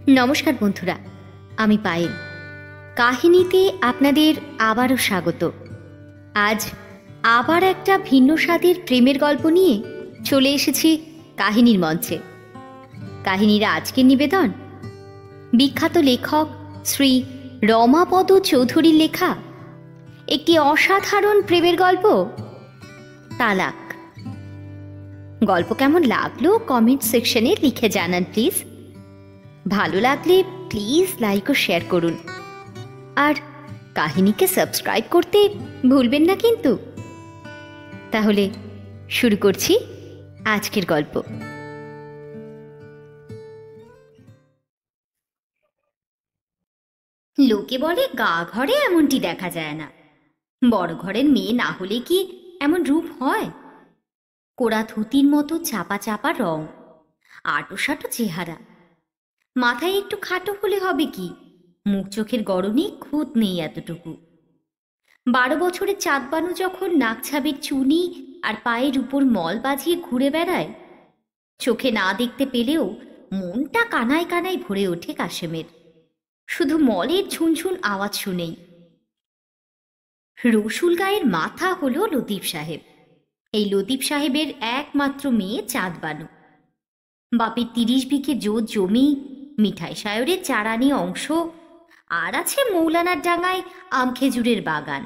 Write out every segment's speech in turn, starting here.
নমস্কার বন্ধুরা, আমি পায়েল। কাহিনীতে আপনাদের আবারও স্বাগত। আজ আবার একটা ভিন্ন স্বাদের প্রেমের গল্প নিয়ে চলে এসেছি কাহিনীর মঞ্চে। কাহিনীর আজকের নিবেদন বিখ্যাত লেখক শ্রী রমাপদ চৌধুরীর লেখা একটি অসাধারণ প্রেমের গল্প, তালাক। গল্প কেমন লাগলো কমেন্ট সেকশনে লিখে জানান প্লিজ। ভালো লাগলে প্লিজ লাইক ও শেয়ার করুন, আর কাহিনীকে সাবস্ক্রাইব করতে ভুলবেন না কিন্তু। তাহলে শুরু করছি আজকের গল্প। লোকে বলে গা ঘরে এমনটি দেখা যায় না, বড় ঘরের মেয়ে না হলে কি এমন রূপ হয়? কোড়া ধুতির মতো চাপা চাপা রং, আটোসাটো চেহারা, মাথায় একটু খাটো হলে হবে কি, মুখ চোখের গড়নে খুঁত নেই এতটুকু। 12 বছরের চাঁদবানু যখন নাকছাবের চুনি আর পায়ের উপর মল বাজিয়ে ঘুরে বেড়ায়, চোখে না দেখতে পেলেও মনটা কানায় কানায় ভরে ওঠে কাশেমের, শুধু মলের ঝুনঝুন আওয়াজ শুনেই। রসুল গায়ের মাথা হলো লতিফ সাহেব। এই লতিফ সাহেবের একমাত্র মেয়ে চাঁদবানু। বাপের 30 বিঘে জোত জমি, মিঠাই সায়রের চারানি অংশ, আর আছে মৌলানার ডাঙায় আম খেজুরের বাগান।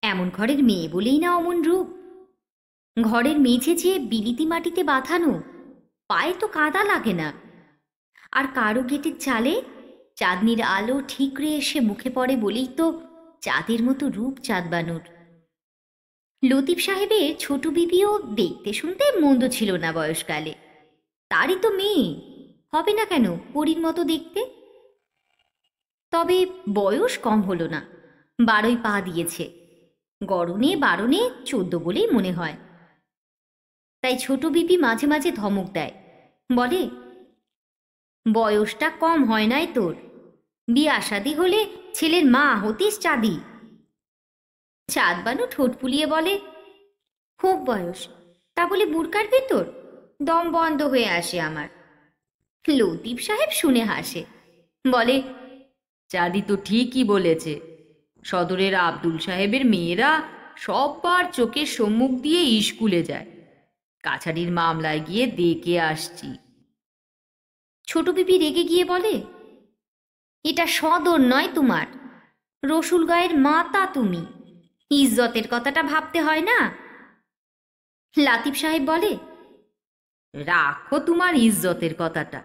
এমন ঘরের মেয়ে বলেই না অমন রূপ। ঘরের মেঝে যে বিলিতি মাটিতে বাঁধানো, পায়ে তো কাদা লাগে না। আর কারো গেটের চালে চাঁদনির আলো ঠিকরে এসে মুখে পড়ে বলেই তো চাঁদের মতো রূপ চাঁদবানুর। লতিফ সাহেবের ছোট বিবিও দেখতে শুনতে মন্দ ছিল না বয়সকালে। তারই তো মেয়ে, হবে না কেন পরীর মতো দেখতে? তবে বয়স কম হলো না, 12 পা দিয়েছে। গড়নে 12 14 বলেই মনে হয়। তাই ছোট বিবি মাঝে মাঝে ধমক দেয়, বলে, বয়সটা কম হয় নাই তোর, বিয়া শাদি হলে ছেলের মা হতিস চাঁদি। চাঁদবানু ঠোঁট ফুলিয়ে বলে, হোক বয়স, তা বলে বুড়কার ভেতর দম বন্ধ হয়ে আসে আমার। লতিফ সাহেব শুনে হাসে, বলে, চাঁদি তো ঠিকই বলেছে। সদরের আব্দুল সাহেবের মেয়েরা সববার চোখের সম্মুখ দিয়ে স্কুলে যায়। কাছারির মামলায় গিয়ে দেখে আসছি। ছোট বিবি রেগে গিয়ে বলে, এটা সদর নয় তোমার, রসুল গায়ের মাতা তুমি, ইজ্জতের কথাটা ভাবতে হয় না? লাতিফ সাহেব বলে, রাখো তোমার ইজ্জতের কথাটা।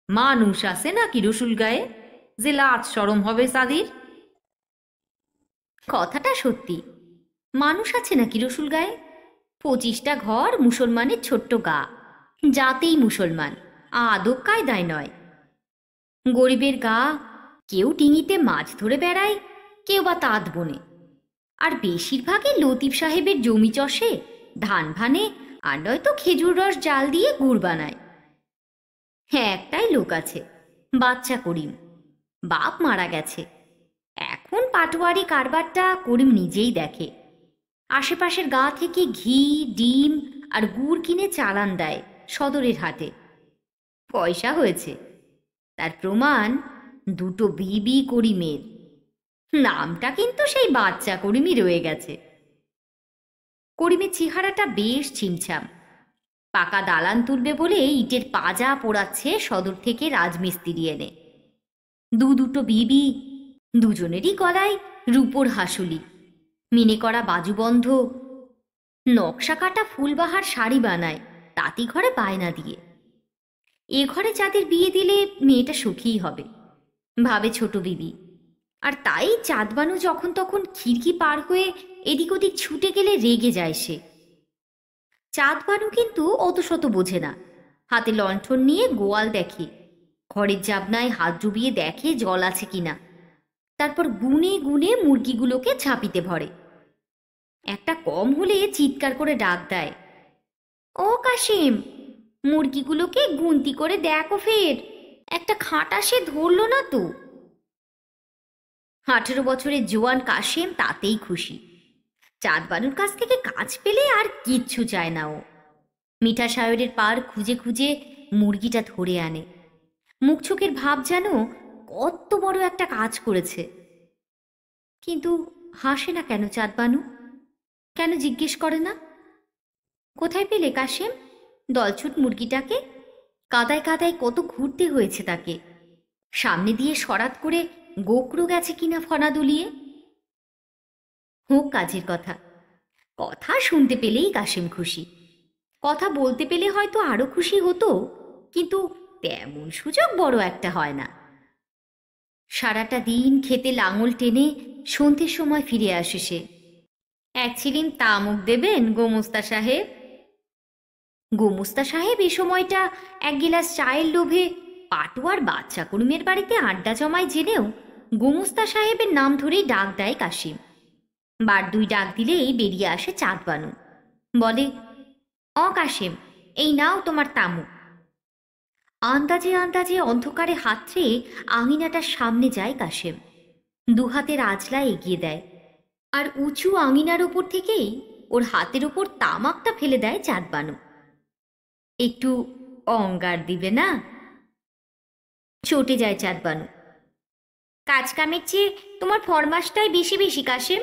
মানুষ আছে নাকি রসুল গায়ে যে লাজ সরম হবে চাঁদির? কথাটা সত্যি, মানুষ আছে নাকি রসুল গায়ে? 25টা ঘর, মুসলমানের ছোট্ট গা, যাতেই মুসলমান, আদব কায়দায় নয়। গরিবের গা, কেউ ডিঙিতে মাছ ধরে বেড়ায়, কেউ বা তাঁত বোনে, আর বেশিরভাগই লতিফ সাহেবের জমি চষে, ধান ভানে, আর নয়তো খেজুর রস জাল দিয়ে গুড় বানায়। হ্যাঁ, একটাই লোক আছে, বাচ্চা করিম। বাপ মারা গেছে, এখন পাটোয়ারি কারবারটা করিম নিজেই দেখে। আশেপাশের গা থেকে ঘি, ডিম আর গুড় কিনে চালান দেয় সদরের হাটে। পয়সা হয়েছে, তার প্রমাণ 2টো বিবি করিমের। নামটা কিন্তু সেই বাচ্চা করিমই রয়ে গেছে। করিমের চেহারাটা বেশ ছিমছাম। পাকা দালান তুলবে বলে ইটের পাজা পোড়াচ্ছে সদর থেকে রাজমিস্ত্রি এনে। দুটো বিবি, দুজনেরই গলায় রূপোর হাসুলি, মিনে করা বাজুবন্ধ, নকশা কাটা ফুলবাহার শাড়ি বানায় তাঁতি ঘরে বায়না দিয়ে। এ ঘরে যাদের বিয়ে দিলে মেয়েটা সুখীই হবে, ভাবে ছোট বিবি। আর তাই চাঁদবানু যখন তখন খিড়কি পার হয়ে এদিক ওদিক ছুটে গেলে রেগে যায় সে। চাঁদবানু কিন্তু অত শত বোঝে না, হাতে লণ্ঠন নিয়ে গোয়াল দেখে, ঘরের জাবনায় হাত ডুবিয়ে দেখে জল আছে কিনা, তারপর গুনে গুনে মুরগিগুলোকে ঝাঁপিতে ভরে। একটা কম হলে চিৎকার করে ডাক দেয়, ও কাশিম, মুরগিগুলোকে গুনতি করে দেখো ফের, একটা খাঁটা সে ধরল না তো। 18 বছরের জোয়ান কাশেম তাতেই খুশি। চাঁদবানুর কাছ থেকে কাজ পেলে আর কিচ্ছু চায় না ও। মিঠা সায়রের পার খুঁজে খুঁজে মুরগিটা ধরে আনে, মুখ চোখের ভাব যেন কত বড় একটা কাজ করেছে। কিন্তু হাসে না কেন চাঁদবানু? কেন জিজ্ঞেস করে না? কোথায় পেলে কাশেম দলছুট মুরগিটাকে? কাদায় কাদায় কত ঘুরতে হয়েছে তাকে। সামনে দিয়ে সরাত করে গোকরো গেছে কিনা ফনা দুলিয়ে। হোক কাজের কথা, কথা শুনতে পেলেই কাশেম খুশি। কথা বলতে পেলে হয়তো আরো খুশি হতো, কিন্তু তেমন সুযোগ বড় একটা হয় না। সারাটা দিন খেতে লাঙল টেনে সন্ধ্যের সময় ফিরে আসে সে। এক ছিলিম তামুক দেবেন গোমস্তা সাহেব? গোমস্তা সাহেব এ সময়টা এক গিলাস চায়ের লোভে পাটুয়ার বাচ্চা কুড়ুমের বাড়িতে আড্ডা জমায় জেনেও গোমস্তা সাহেবের নাম ধরেই ডাক দেয় কাশিম। বার দুই ডাক দিলেই বেরিয়ে আসে চাঁদবানু, বলে, অ কাশিম, এই নাও তোমার তামুক। আন্দাজে আন্দাজে অন্ধকারে হাত ছেয়ে আঙিনাটার সামনে যায় কাশেম, দুহাতের আজলা এগিয়ে দেয়, আর উঁচু আঙিনার ওপর থেকেই ওর হাতের ওপর তামাকটা ফেলে দেয় চাঁদবানু। একটু অঙ্গার দিবে না? চটে যায় চাঁদবানু। কাজ কামের চেয়ে তোমার ফরমাসটাই বেশি বেশি কাশেম,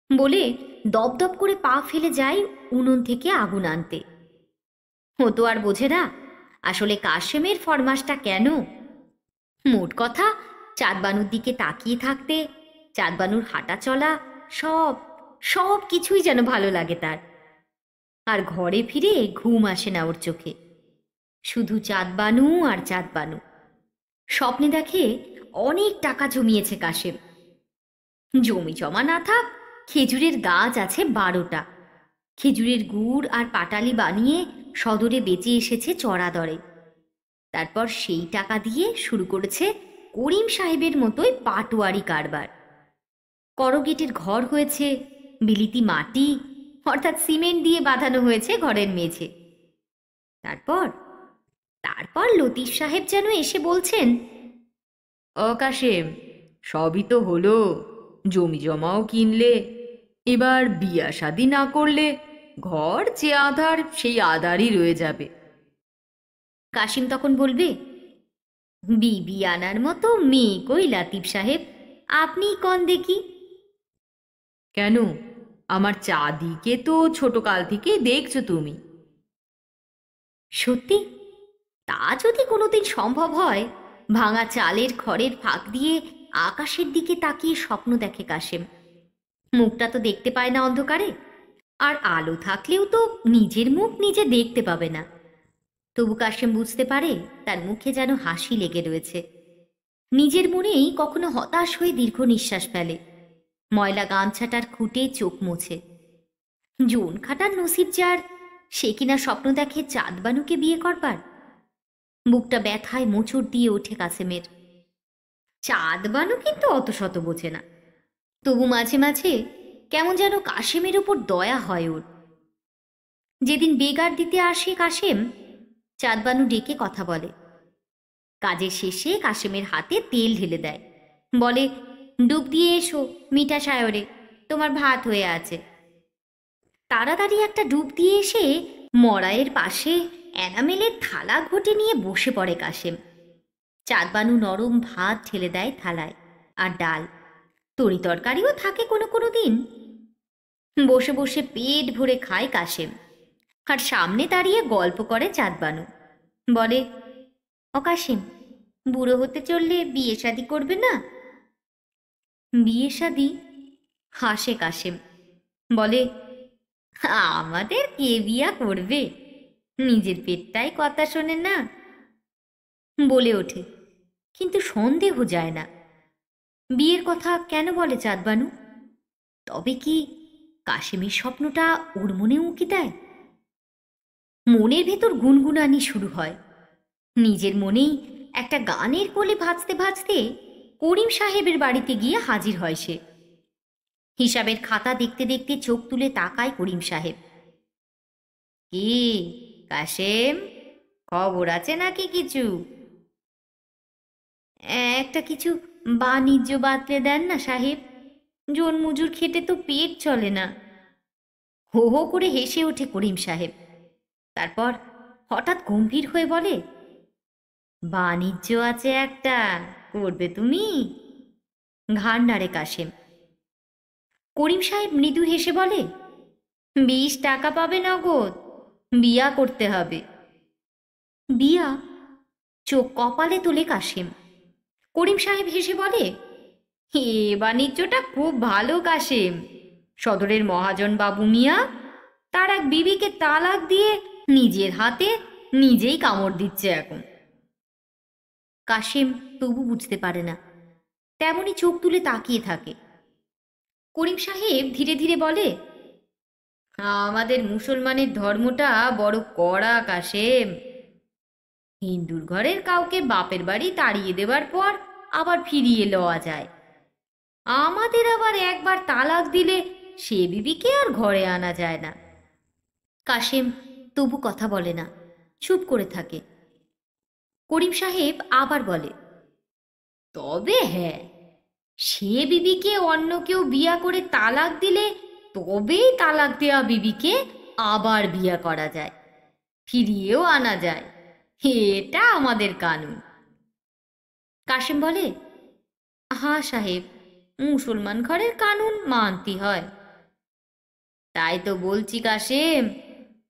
বলে দপদপ করে পা ফেলে যায় উনুন থেকে আগুন আনতে। ও তো আর বোঝে না আসলে কাশেমের ফরমাসটা কেন। মোট কথা, চাঁদবানুর দিকে তাকিয়ে থাকতে, চাঁদবানুর হাঁটা চলা, সব সব কিছুই যেন ভালো লাগে তার। আর ঘরে ফিরে ঘুম আসে না ওর চোখে, শুধু চাঁদবানু আর চাঁদবানু। স্বপ্নে দেখে অনেক টাকা জমিয়েছে কাশেম। জমি জমা না থাক, খেজুরের গাছ আছে 12টা। খেজুরের গুড় আর পাটালি বানিয়ে সদরে বেচে এসেছে চড়া দরে। তারপর সেই টাকা দিয়ে শুরু করেছে করিম সাহেবের মতোই পাটোয়ারি কারবার। করগেটের ঘর হয়েছে, বিলিতি মাটি অর্থাৎ সিমেন্ট দিয়ে বাঁধানো হয়েছে ঘরের মেঝে। তারপর তারপর লতিফ সাহেব যেন এসে বলছেন, ও কাশেম, সবই তো হলো, জমি জমাও কিনলে, এবার বিয়া শাদি না করলে ঘর যে আধার সেই আধারই রয়ে যাবে। কাশিম তখন বলবে, বিবি আনার মতো মেয়ে কই লতিফ সাহেব, আপনিই কন দেখি। কেন, আমার চাঁদিকে তো ছোট কাল থেকেই দেখছো তুমি। সত্যি? তা যদি কোনোদিন সম্ভব হয়, ভাঙা চালের খড়ের ফাঁক দিয়ে আকাশের দিকে তাকিয়ে স্বপ্ন দেখে কাশেম। মুখটা তো দেখতে পায় না অন্ধকারে, আর আলো থাকলেও তো নিজের মুখ নিজে দেখতে পাবে না। তবু কাশেম বুঝতে পারে তার মুখে যেন হাসি লেগে রয়েছে। নিজের মনেই কখনো হতাশ হয়ে দীর্ঘ নিঃশ্বাস ফেলে, ময়লা গামছাটার খুঁটে চোখ মুছে। জোন খাটার নসিব যার, সে কিনা স্বপ্ন দেখে চাঁদবানুকে বিয়ে করবার। বুকটা ব্যথায় মোচড় দিয়ে ওঠে কাসেমের। চাঁদবানু কিন্তু অত শত বোঝে না, তবু মাঝে মাঝে কেমন যেন কাশেমের ওপর দয়া হয় ওর। যেদিন বেগার দিতে আসে কাশেম, চাঁদবানু ডেকে কথা বলে। কাজের শেষে কাশেমের হাতে তেল ঢেলে দেয়, বলে, ডুব দিয়ে এসো মিঠা সায়রে, তোমার ভাত হয়ে আছে। তাড়াতাড়ি একটা ডুব দিয়ে এসে মড়াইয়ের পাশে এনামেলের থালা ঘটে নিয়ে বসে পড়ে কাশেম। চাঁদবানু নরম ভাত ঢেলে দেয় থালায়, আর ডাল, তরি তরকারিও থাকে কোনো কোনো দিন। বসে বসে পেট ভরে খায় কাশেম, আর সামনে দাঁড়িয়ে গল্প করে চাঁদবানু। বলে, ও কাশেম, বুড়ো হতে চললে বিয়ে শাদি করবে না? বিয়ে শাদি? হাসে কাশেম, বলে, আমাদের কে বিয়া করবে, নিজের পেটটাই কথা শোনে না। বলে ওঠে, কিন্তু সন্দেহ যায় না। বিয়ের কথা কেন বলে চাঁদবানু? তবে কি কাশেমের স্বপ্নটা ওর মনে উঁকি দেয়? মনের ভেতর গুনগুনানি শুরু হয়। নিজের মনেই একটা গানের কোলে ভাজতে ভাজতে করিম সাহেবের বাড়িতে গিয়ে হাজির হয় সে। হিসাবের খাতা দেখতে দেখতে চোখ তুলে তাকায় করিম সাহেব। কি কাশেম, খবর আছে নাকি কিছু? একটা কিছু বাণিজ্য বাতলে দেন না সাহেব, জন মজুর খেটে তো পেট চলে না। হো হো করে হেসে ওঠে করিম সাহেব। তারপর হঠাৎ গম্ভীর হয়ে বলে, বাণিজ্য আছে একটা, করবে তুমি? ঘাড় নাড়ে কাশেম। করিম সাহেব মৃদু হেসে বলে, 20 টাকা পাবে নগদ, বিয়া করতে হবে। বিয়া? চোখ কপালে তোলে কাশেম। করিম সাহেব হেসে বলে, এ বাণিজ্যটা খুব ভালো কাশেম। সদরের মহাজন বাবু মিয়া তার এক বিবিকে তালাক দিয়ে নিজের হাতে নিজেই কামড় দিচ্ছে এখন। কাশেম তবু বুঝতে পারে না, তেমনি চোখ তুলে তাকিয়ে থাকে। করিম সাহেব ধীরে ধীরে বলে, আমাদের মুসলমানের ধর্মটা বড় কড়া কাশেম। হিন্দুর ঘরের কাউকে বাপের বাড়ি তাড়িয়ে দেবার পর আবার ফিরিয়ে লওয়া যায়, আমাদের আবার একবার তালাক দিলে সে বিবিকে আর ঘরে আনা যায় না। কাশেম তবু কথা বলে না, চুপ করে থাকে। করিম সাহেব আবার বলে, তবে হ্যাঁ, সে বিবিকে অন্য কেউ বিয়া করে তালাক দিলে তবেই তালাক দেওয়া বিবিকে আবার বিয়া করা যায়, ফিরিয়েও আনা যায়। এটা আমাদের কানুন। কাশেম বলে, হ্যাঁ সাহেব, মুসলমান ঘরের কানুন মানতে হয়। তাই তো বলছি কাশেম,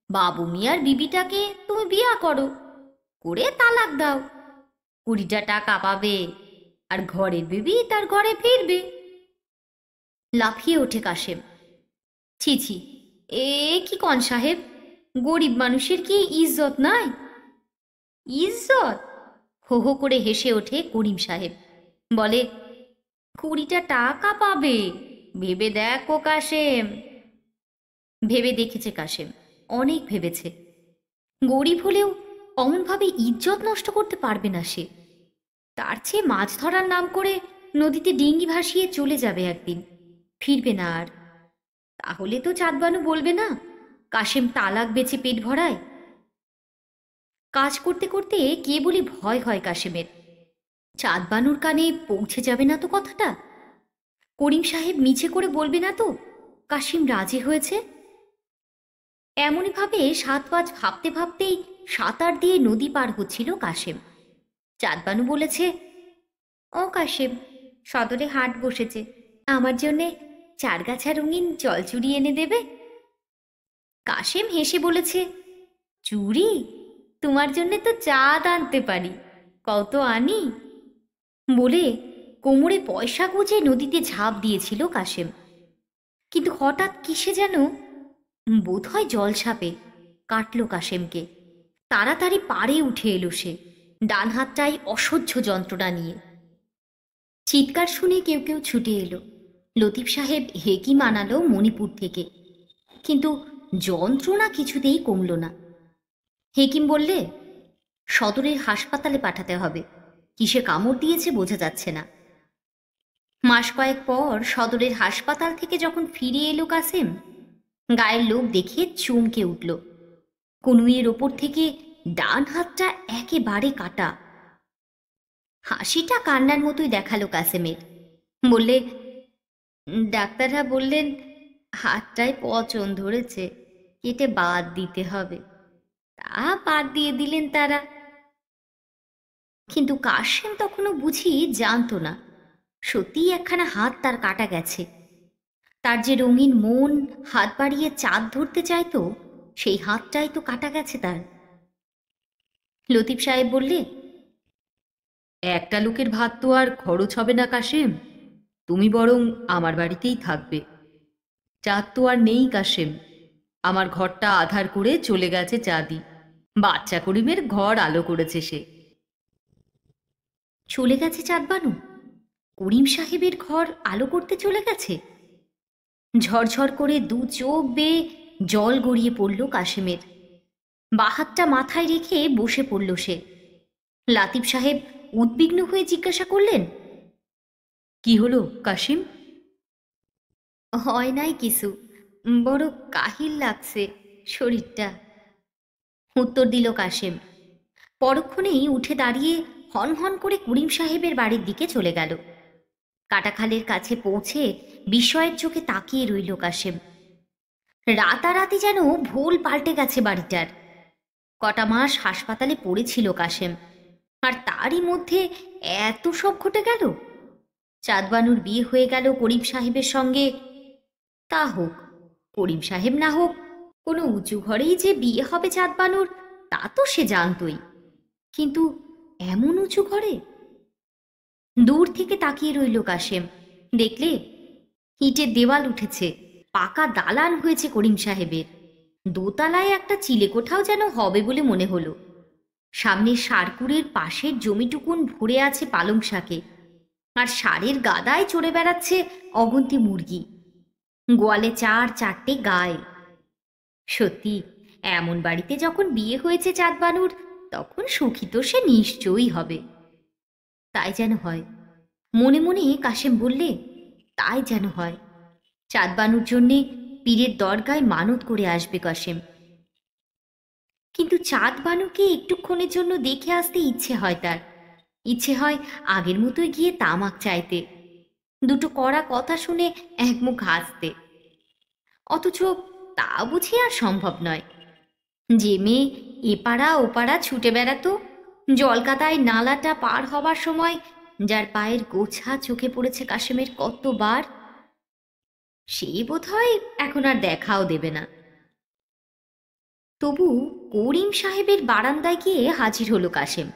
বাবু মিয়ার বিবিটাকে তুমি বিয়া করো, করে তালাক দাও, 20টা টাকা পাবে, আর ঘরের বিবি তার ঘরে ফিরবে। লাফিয়ে ওঠে কাশেম। ছি ছি, এ কি কন সাহেব, গরিব মানুষের কি ইজ্জত নাই? ইজ্জত? হো হো করে হেসে ওঠে করিম সাহেব, বলে, 20টা টাকা পাবে, ভেবে দেখো কাশেম। ভেবে দেখেছে কাশেম, অনেক ভেবেছে। গরিব হলেও অমনভাবে ইজ্জত নষ্ট করতে পারবে না সে। তার চেয়ে মাছ ধরার নাম করে নদীতে ডিঙ্গি ভাসিয়ে চলে যাবে একদিন, ফিরবে না আর। তাহলে তো চাঁদবানু বলবে না কাশেম তালাক বেচে পেট ভরায়। কাজ করতে করতে কে বলি ভয় হয় কাশেমের, চাঁদবানুর কানে পৌঁছে যাবে না তো কথাটা? করিম সাহেব মিছে করে বলবে না তো কাশিম রাজি হয়েছে? এমনইভাবে 7 পাঁচ ভাবতে ভাবতেই সাঁতার দিয়ে নদী পার হচ্ছিল কাশেম। চাঁদবানু বলেছে, ও কাশেম, সদরে হাট বসেছে, আমার জন্যে 4 গাছা রঙিন জলচুরি এনে দেবে? কাশেম হেসে বলেছে, চুরি? তোমার জন্যে তো চাঁদ আনতে পারি, কত আনি? বলে কোমরে পয়সা গুজে নদীতে ঝাঁপ দিয়েছিল কাশেম। কিন্তু হঠাৎ কিসে যেন, বোধহয় জলসাপে, কাটল কাশেমকে। তাড়াতাড়ি পাড়ে উঠে এলো সে, ডান হাতটাই অসহ্য যন্ত্রণা নিয়ে। চিৎকার শুনে কেউ কেউ ছুটে এলো। লতিফ সাহেব হেকিম আনালো মণিপুর থেকে, কিন্তু যন্ত্রণা কিছুতেই কমল না। হেকিম বললে, সদরের হাসপাতালে পাঠাতে হবে, কিসে কামড় দিয়েছে বোঝা যাচ্ছে না। মাস কয়েক পর সদরের হাসপাতাল থেকে যখন ফিরে এলো কাসেম, গায়ের লোক দেখে চমকে উঠল। কনুইয়ের ওপর থেকে ডান হাতটা একেবারে কাটা। হাসিটা কান্নার মতোই দেখালো কাসেমের। বললে, ডাক্তাররা বললেন হাতটায় পচন ধরেছে, কেটে বাদ দিতে হবে। তা বাদ দিয়ে দিলেন তারা। কিন্তু কাশেম তখনও বুঝি জানতো না সত্যিই একখানা হাত তার কাটা গেছে। তার যে রঙিন মন হাত বাড়িয়ে চাঁদ ধরতে চাইতো, সেই হাতটাই তো কাটা গেছে তার। লতিফ সাহেব বললে, একটা লোকের ভাত তো আর খরচ হবে না কাশেম, তুমি বরং আমার বাড়িতেই থাকবে। চাঁদ তো আর নেই কাশেম, আমার ঘরটা আধার করে চলে গেছে চাঁদি, বাচ্চা করিমের ঘর আলো করেছে সে। চলে গেছে চাঁদবানু? করিম সাহেবের ঘর আলো করতে চলে গেছে? ঝরঝর করে 2 চোখ বেয়ে জল গড়িয়ে পড়ল কাশেমের। বাহাতটা মাথায় রেখে বসে পড়ল সে। লাতিফ সাহেব উদ্বিগ্ন হয়ে জিজ্ঞাসা করলেন, কি হলো কাশিম? হয় নাই কিছু, বড় কাহিল লাগছে শরীরটা, উত্তর দিল কাশেম। পরক্ষণেই উঠে দাঁড়িয়ে হনহন করে করিম সাহেবের বাড়ির দিকে চলে গেল। কাটাখালের কাছে পৌঁছে বিস্ময়ের চোখে তাকিয়ে রইল কাশেম। রাতারাতি যেন ভোল পাল্টে গেছে বাড়িটার। কটা মাস হাসপাতালে পড়েছিল কাশেম। আর তারই মধ্যে এত সব ঘটে গেল। চাঁদবানুর বিয়ে হয়ে গেল করিম সাহেবের সঙ্গে। তা হোক, করিম সাহেব না হোক, কোনো উঁচু ঘরেই যে বিয়ে হবে চাঁদবানুর তা তো সে জানতই, কিন্তু এমন উঁচু ঘরে? দূর থেকে তাকিয়ে রইল কাশেম। দেখলে ইটের দেওয়াল উঠেছে, পাকা দালান হয়েছে করিম সাহেবের। দোতলায় একটা চিলেকোঠাও যেন হবে বলে মনে হলো। সামনের সারকুড়ের পাশের জমিটুকুন ভরে আছে পালং শাকে, আর সারের গাদায় চড়ে বেড়াচ্ছে অগুন্তি মুরগি। গোয়ালে চারটে গায়ে। সত্যি, এমন বাড়িতে যখন বিয়ে হয়েছে চাঁদবানুর, তখন সুখী তো সে নিশ্চয়ই হবে। তাই যেন হয়। মনে মনে কাশেম বললে, তাই যেন হয়। চাঁদবানুর জন্যে পীরের দরগায় মানত করে আসবে কাশেম। কিন্তু চাঁদবানুকে একটুক্ষণের জন্য দেখে আসতে ইচ্ছে হয় তার। ইচ্ছে হয় আগের মতোই গিয়ে তামাক চাইতে, দুটো কড়া কথা শুনে একমুখ হাসতে। অথচ তা বুঝি আর সম্ভব নয়। যে মেয়ে এপাড়া ওপাড়া ছুটে বেড়াতো, জলকাদায় নালাটা পার হবার সময় যার পায়ের গোছা চোখে পড়েছে কাশেমের কতবার, সে বোধহয় এখন আর দেখাও দেবে না। তবু করিম সাহেবের বারান্দায় গিয়ে হাজির হলো কাশেম।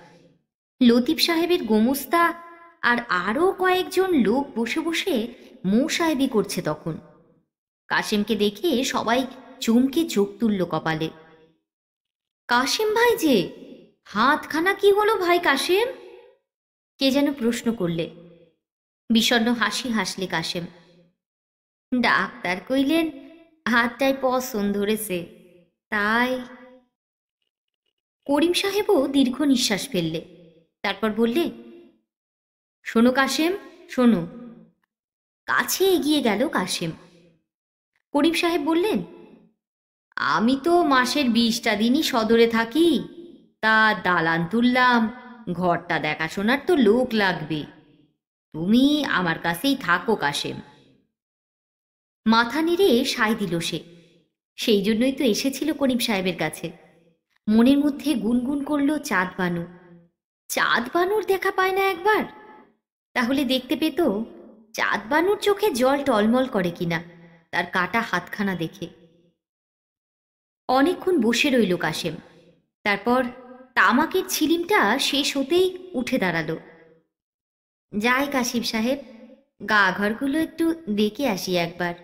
লতিফ সাহেবের গোমস্তা আর আরও কয়েকজন লোক বসে বসে মোসাহেবি করছে তখন। কাশেমকে দেখে সবাই চমকে চোখ তুলল কপালে। কাশেম ভাই যে, হাতখানা কি হলো ভাই কাশেম? কে যেন প্রশ্ন করলে। বিষণ্ণ হাসি হাসলে কাশেম। ডাক্তার কইলেন হাতটায় পছন্দ ধরেছে, তাই। করিম সাহেবও দীর্ঘ নিঃশ্বাস ফেললে। তারপর বললে, শোনো কাশেম, শোনো। কাছে এগিয়ে গেল কাশেম। করিম সাহেব বললেন, আমি তো মাসের 20টা দিনই সদরে থাকি, তা দালান তুললাম, ঘরটা দেখাশোনার তো লোক লাগবে। তুমি আমার কাছেই থাকো কাশেম। মাথা নেড়ে সায় দিল সে। সেই জন্যই তো এসেছিল করিম সাহেবের কাছে। মনের মধ্যে গুনগুন করল চাঁদবানু। চাঁদবানুর দেখা পায় না একবার? তাহলে দেখতে পেত চাঁদবানুর চোখে জল টলমল করে কিনা তার কাটা হাতখানা দেখে। অনেকক্ষণ বসে রইল কাশেম। তারপর তামাকের ছিলিমটা শেষ হতেই উঠে দাঁড়ালো। যাই কাশিম সাহেব, গা ঘরগুলো একটু দেখে আসি একবার।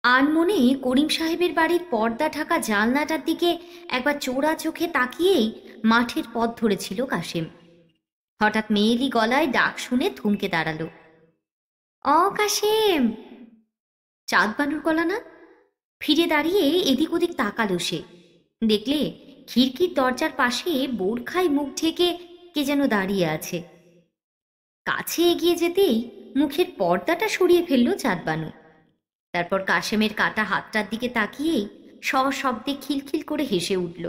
আনমনে করিম সাহেবের বাড়ির পর্দা ঢাকা জানলাটার দিকে একবার চোরা চোখে তাকিয়েই মাঠের পথ ধরেছিল কাশেম। হঠাৎ মেয়েলি গলায় ডাক শুনে থমকে দাঁড়ালো। অ কাশেম! চাঁদবানুর গলা না? ফিরে দাঁড়িয়ে এদিক ওদিক তাকালো সে। দেখলে খিড়কির দরজার পাশে বোরখায় মুখ ঢেকে কে যেন দাঁড়িয়ে আছে। কাছে এগিয়ে যেতেই মুখের পর্দাটা সরিয়ে ফেলল চাঁদবানু। তারপর কাশেমের কাটা হাতটার দিকে তাকিয়েই সশব্দে খিলখিল করে হেসে উঠল।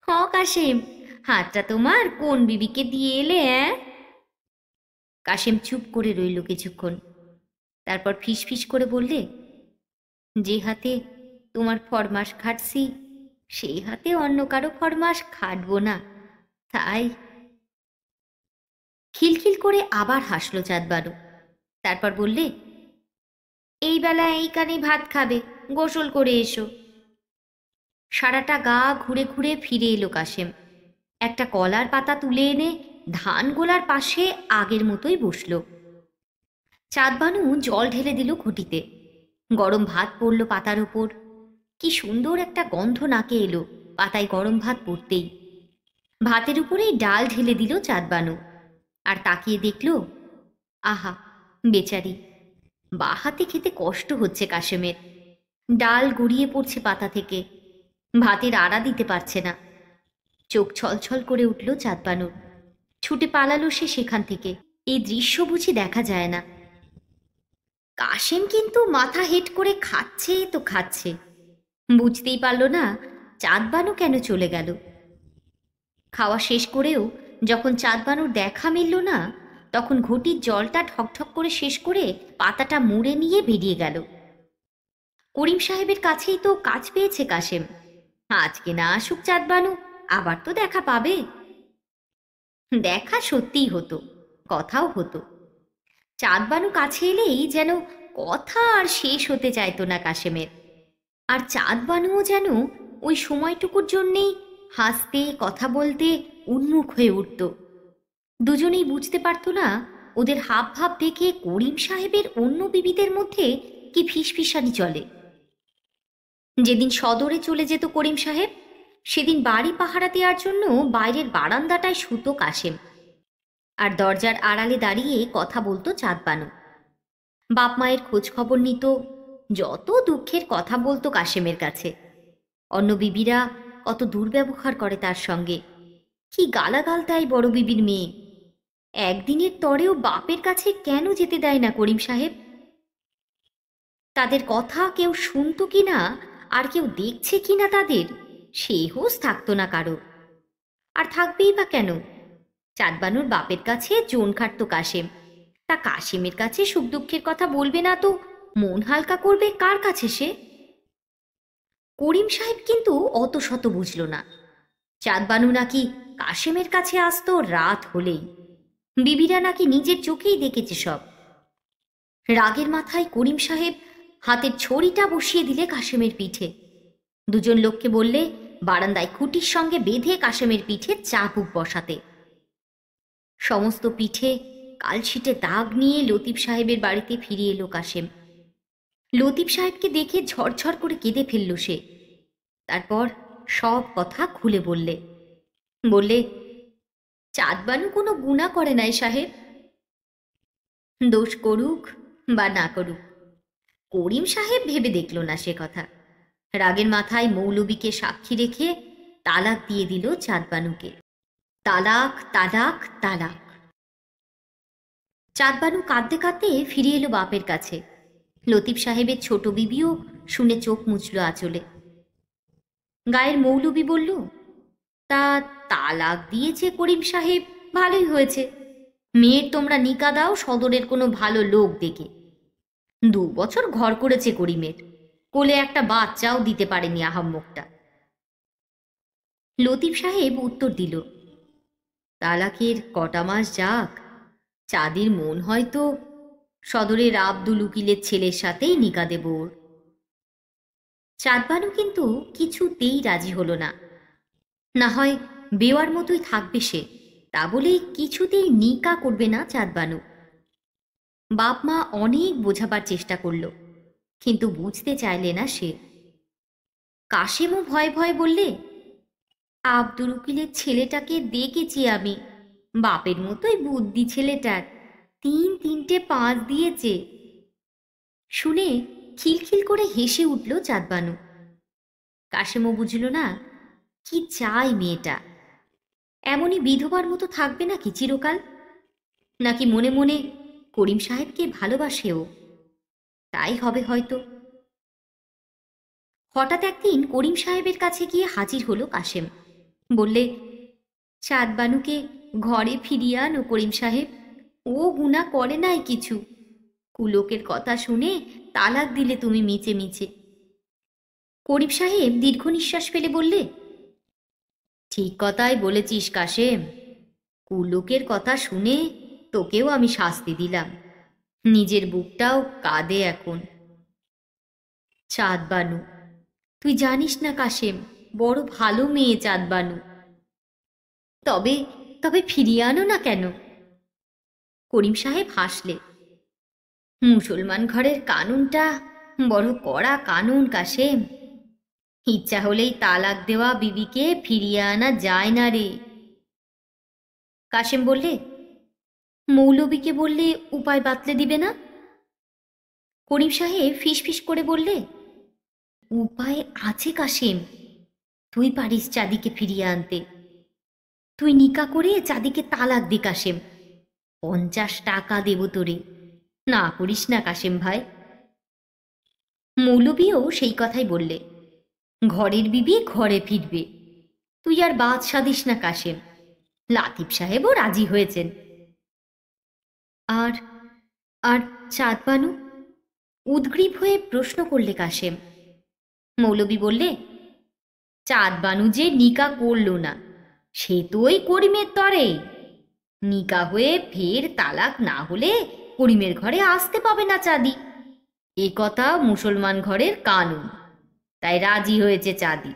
হ কাশেম, হাতটা তোমার কোন বিবিকে দিয়ে এলে? কাশেম চুপ করে রইল কিছুক্ষণ। তারপর ফিসফিস করে বললে, যে হাতে তোমার ফরমাস খাটছি, সেই হাতে অন্য কারো ফরমাস খাটবো না, তাই। খিলখিল করে আবার হাসল চাঁদবানু। তারপর বললে, এই বেলা এই কানে ভাত খাবে, গোসল করে এসো। সারাটা গা ঘুরে ঘুরে ফিরে এলো কাশেম। একটা কলার পাতা তুলে এনে ধান গোলার পাশে আগের মতোই বসল। চাঁদবানু জল ঢেলে দিল ঘটিতে। গরম ভাত পড়ল পাতার ওপর। কি সুন্দর একটা গন্ধ নাকে এলো পাতায় গরম ভাত পড়তেই। ভাতের উপরেই ডাল ঢেলে দিল চাঁদবানু। আর তাকিয়ে দেখল, আহা বেচারি, বাঁ হাতে খেতে কষ্ট হচ্ছে কাশেমের। ডাল গড়িয়ে পড়ছে পাতা থেকে, ভাতের আড়া দিতে পারছে না। চোখ ছলছল করে উঠল চাঁদবানুর। ছুটে পালালো সে সেখান থেকে। এই দৃশ্য বুঝি দেখা যায় না। কাশেম কিন্তু মাথা হেট করে খাচ্ছে তো খাচ্ছে, বুঝতেই পারল না চাঁদবানু কেন চলে গেল। খাওয়া শেষ করেও যখন চাঁদবানুর দেখা মিলল না, তখন ঘটির জলটা ঠকঠক করে শেষ করে পাতাটা মুড়ে নিয়ে বেরিয়ে গেল। করিম সাহেবের কাছেই তো কাজ পেয়েছে কাশেম। আজকে না আসুক চাঁদবানু, আবার তো দেখা পাবে। দেখা সত্যিই হতো, কথাও হতো। চাঁদবানু কাছে এলেই যেন কথা আর শেষ হতে চাইতো না কাশেমের। আর চাঁদবানুও যেন ওই সময়টুকুর জন্যেই হাসতে কথা বলতে উন্মুখ হয়ে উঠত। দুজনেই বুঝতে পারতো না ওদের হাব ভাব দেখে করিম সাহেবের অন্য বিবিদের মধ্যে কি ফিসফিসানি চলে। যেদিন সদরে চলে যেত করিম সাহেব, সেদিন বাড়ি পাহারা দেওয়ার জন্য বাইরের বারান্দাটায় শুতো কাশেম, আর দরজার আড়ালে দাঁড়িয়ে কথা বলতো চাঁদবানু। বাপ মায়ের খোঁজ খবর নিত, যত দুঃখের কথা বলতো কাশেমের কাছে। অন্য বিবিরা কত দুর্ব্যবহার করে তার সঙ্গে, কি গালাগাল দেয় বড় বিবির মেয়ে। একদিনের তরেও বাপের কাছে কেন যেতে দেয় না করিম সাহেব? তাদের কথা কেউ শুনতো কিনা আর কেউ দেখছে কিনা তাদের, সে হোশ থাকতো না কারো। আর থাকবেই বা কেন? চাঁদবানুর বাপের কাছে জোন খাটতো কাশেম, তা কাশেমের কাছে সুখ দুঃখের কথা বলবে না তো মন হালকা করবে কার কাছে সে? করিম সাহেব কিন্তু অত শত বুঝল না। চাঁদবানু নাকি কাশেমের কাছে আসতো রাত হলেই, বিবিরা নাকি নিজের চোখেই দেখেছে সব। রাগের মাথায় করিম সাহেব হাতের ছড়িটা বসিয়ে দিলে কাশেমের পিঠে। দুজন লোককে বললে বারান্দায় খুঁটির সঙ্গে বেঁধে কাশেমের পিঠে চাবুক বসাতে। সমস্ত পিঠে কালশিটে দাগ নিয়ে লতিফ সাহেবের বাড়িতে ফিরে এলো কাশেম। লতিফ সাহেবকে দেখে ঝরঝর করে কেঁদে ফেলল সে। তারপর সব কথা খুলে বললে, চাঁদবানু কোনো গুনাহ করে নাই সাহেব। দোষ করুক বা না করুক, করিম সাহেব ভেবে দেখল না সে কথা। রাগের মাথায় মৌলবীকে সাক্ষী রেখে তালাক দিয়ে দিল চাঁদবানুকে। তালাক, তালাক, তালাক। চাঁদবানু কাঁদতে কাঁদতে ফিরে এলো বাপের কাছে। লতিফ সাহেবের ছোট বিবিও শুনে চোখ মুছল আঁচলে। গায়ের মৌলবী বলল, তা তালাক দিয়েছে করিম সাহেব, ভালোই হয়েছে। মেয়ের তোমরা নিকা দাও সদরের কোনো ভালো লোক দেখে। 2 বছর ঘর করেছে করিমের, কোলে একটা বাচ্চাও দিতে পারেনি আহাম্মকটা। লতিফ সাহেব উত্তর দিল, তালাকের কটা মাস যাক, চাঁদির মন হয়তো সদরের আব্দুল উকিলের ছেলের সাথেই নিকা দেব ওর। চাঁদবানু কিন্তু কিছুতেই রাজি হলো না। না হয় বেওয়ার মতোই থাকবে সে, তা বলেই কিছুতেই নিকা করবে না চাঁদবানু। বাপ মা অনেক বোঝাবার চেষ্টা করল, কিন্তু বুঝতে চাইলে না সে। কাশেমও ভয়ে ভয়ে বললে, আব্দুল উকিলের ছেলেটাকে দেখেছি আমি, বাপের মতোই বুদ্ধি ছেলেটার, 3 5 দিয়েছে। শুনে খিলখিল করে হেসে উঠল চাঁদবানু। কাশেমও বুঝল না কি চায় মেয়েটা। এমনই বিধবার মতো থাকবে নাকি চিরকাল? নাকি মনে মনে করিম সাহেবকে ভালোবাসেও? তাই হবে হয়তো। হঠাৎ একদিন করিম সাহেবের কাছে গিয়ে হাজির হলো কাশেম। বললে, চাঁদবানুকে ঘরে ফিরিয়ে আনো করিম সাহেব, ও গুনাহ করে নাই কিছু। কুলোকের কথা শুনে তালাক দিলে তুমি মিচে মিচে। করিম সাহেব দীর্ঘ নিঃশ্বাস ফেলে বললে, ঠিক কথাই বলেছিস কাশেম, কুলোকের কথা শুনে তোকেও আমি শাস্তি দিলাম, নিজের বুকটাও কাঁদে এখন। চাঁদবানু, তুই জানিস না কাশেম, বড় ভালো মেয়ে চাঁদবানু। তবে তবে ফিরিয়ে আনো না কেন? করিম সাহেব হাসলে। মুসলমান ঘরের কানুনটা বড় কড়া কানুন কাশেম, ইচ্ছা হলেই তালাক দেওয়া বিবিকে ফিরিয়ে আনা যায় না রে। কাশেম বললে, মৌলবীকে বললে উপায় বাতলে দিবে না? করিম সাহেব ফিসফিস করে বললে, উপায় আছে কাশেম, তুই পারিস চাঁদিকে ফিরিয়ে আনতে। তুই নিকা করে চাঁদিকে তালাক দি কাশেম, 50 টাকা দেব তোরে, না করিস না কাশেম ভাই। মৌলবীও সেই কথাই বললে, ঘরের বিবি ঘরে ফিরবে, তুই আর বাদ সাধিস না কাশেম। লাতিফ সাহেবও রাজি হয়েছেন। আর আর চাঁদবানু? উদ্গ্রীব হয়ে প্রশ্ন করলে কাশেম। মৌলবী বললে, চাঁদবানু যে নিকা করল না, সে তো ওই করিমের তরে, নিকা হয়ে ফের তালাক না হলে করিমের ঘরে আসতে পাবে না চাঁদি। এ কথা মুসলমান ঘরের কানুন, তাই রাজি হয়েছে চাঁদি।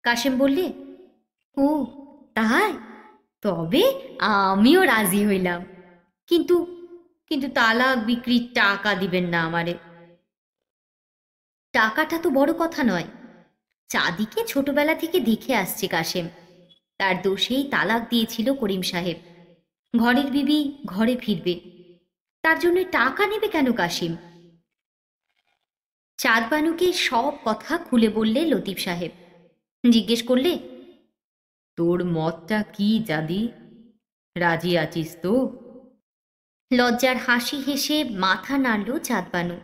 কাশেম বললে, ও তাই? তবে আমিও রাজি হইলাম, কিন্তু কিন্তু তালাক বিক্রির টাকা দিবেন না আমারে। টাকাটা তো বড় কথা নয়, চাঁদিকে ছোটবেলা থেকে দেখে আসছে কাশেম, তার দোষেই তালাক দিয়েছিল করিম সাহেব। ঘরের বিবি ঘরে ফিরবে, তার জন্য টাকা নেবে কেন কাশিম? চাঁদবানুকে সব কথা খুলে বললে লতিফ সাহেব। জিজ্ঞেস করলে, তোর মতটা কি চাঁদি? রাজি আছিস তো? লজ্জার হাসি হেসে মাথা নাড়ল চাঁদবানু।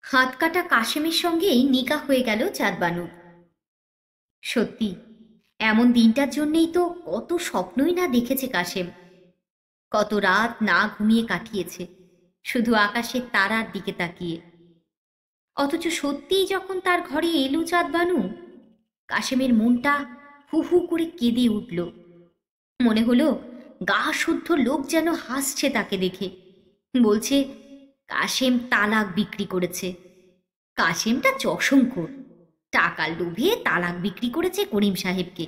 হাত কাটা কাশেমের সঙ্গেই নিকাহ হয়ে গেল চাঁদবানুর। সত্যি, এমন দিনটার জন্যেই তো কত স্বপ্নই না দেখেছে কাশেম, কত রাত না ঘুমিয়ে কাটিয়েছে শুধু আকাশের তারার দিকে তাকিয়ে। অথচ সত্যিই যখন তার ঘরে এলো চাঁদবানু, কাশেমের মনটা হু হু করে কেঁদে উঠল। মনে হলো গা শুদ্ধ লোক যেন হাসছে তাকে দেখে, বলছে কাশেম তালাক বিক্রি করেছে। কাশেমটা চশমখোর, টাকার লোভে তালাক বিক্রি করেছে করিম সাহেবকে।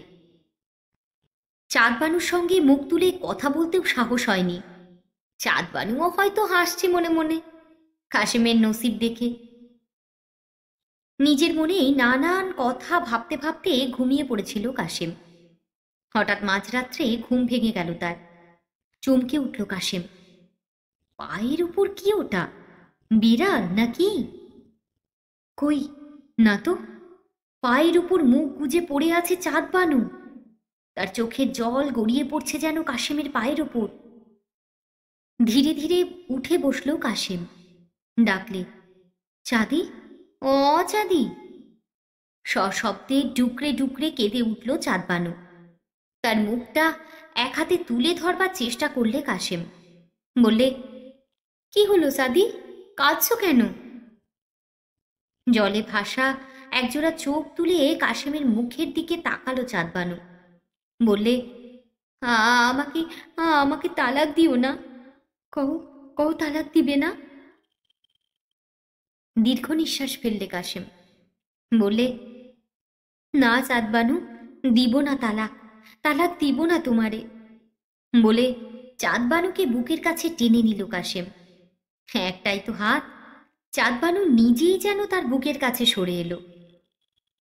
চাঁদবানুর সঙ্গে মুখ তুলে কথা বলতেও সাহস হয়নি। চাঁদবানুও হয়তো হাসছে মনে মনে কাশেমের নসিব দেখে। নিজের মনেই নানান কথা ভাবতে ভাবতে ঘুমিয়ে পড়েছিল কাশেম। হঠাৎ মাঝরাত্রে ঘুম ভেঙে গেল তার। চমকে উঠল কাশেম। পায়ের উপর কি ওটা? বিড়াল নাকি? কই না তো, পায়ের উপর মুখ গুজে পড়ে আছে চাঁদবানু। তার চোখের জল গড়িয়ে পড়ছে যেন কাশেমের পায়ের ওপর। ধীরে ধীরে উঠে বসল কাশেম। ডাকলে, চাঁদি, ও চাঁদি। সশব্দে ডুকরে ডুকরে কেঁদে উঠল চাঁদবানু। তার মুখটা এক হাতে তুলে ধরবার চেষ্টা করলে কাশেম। বললে, কি হলো চাঁদি, কাঁদছ কেন? জলে ভাসা একজোড়া চোখ তুলে কাশেমের মুখের দিকে তাকালো চাঁদবানু। বললে, আমাকে আমাকে তালাক দিও না। কও কও তালাক দিবে না? দীর্ঘ নিঃশ্বাস ফেললে কাশেম। বললে, না চাঁদবানু, দিব না তালাক, তালাক দিব না তোমারে। বলে চাঁদবানুকে বুকের কাছে টেনে নিল কাশেম। একটাই তো হাত, চাঁদবানু নিজেই যেন তার বুকের কাছে সরে এলো।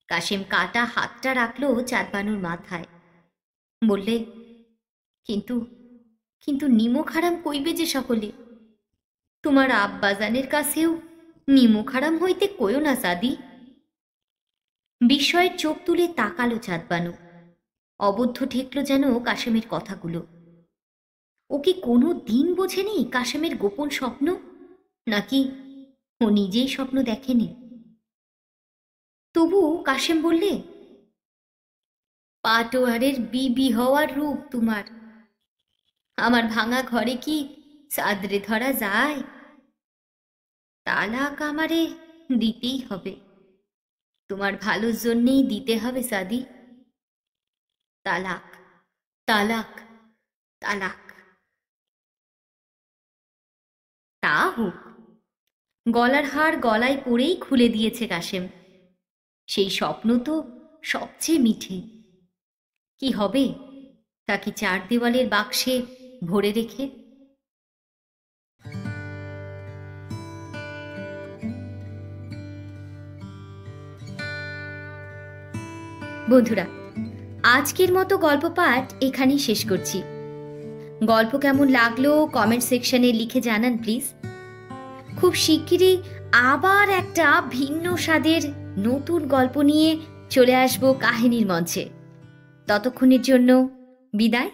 কাশেম কাটা হাতটা রাখলো চাঁদবানুর মাথায়। বললে, কিন্তু কিন্তু নিমক হারাম কইবে যে সকলে। তোমার আব্বাজানের কাছেও নিমক হারাম হইতে কইও না সাদি। বিস্ময়ের চোখ তুলে তাকালো চাঁদবানু। অবদ্ধ ঠেকল যেন কাশেমের কথাগুলো। ও কি কোনো দিন বোঝেনি কাশেমের গোপন স্বপ্ন, নাকি ও নিজেই স্বপ্ন দেখেনি? তবু কাশেম বললে, পাটোয়ারের বিবি হওয়ার রূপ তোমার, আমার ভাঙা ঘরে কি চাদরে ধরা যায়? তালাক আমারে দিতেই হবে, তোমার ভালোর জন্যেই দিতে হবে সাদি। তালাক, তালাক, তালাক। তা হোক। গলার হার গলায় পড়েই খুলে দিয়েছে কাশেম। সেই স্বপ্ন তো সবচেয়ে মিঠে। কি হবে তাকে চার দেওয়ালের বাক্সে ভরে রেখে? বন্ধুরা, আজকের মতো গল্প পাঠ এখানেই শেষ করছি। গল্প কেমন লাগলো কমেন্ট সেকশনে লিখে জানান প্লিজ। খুব শিগগিরই আবার একটা ভিন্ন স্বাদের নতুন গল্প নিয়ে চলে আসবো কাহিনীর মঞ্চে। ততক্ষণের জন্য বিদায়।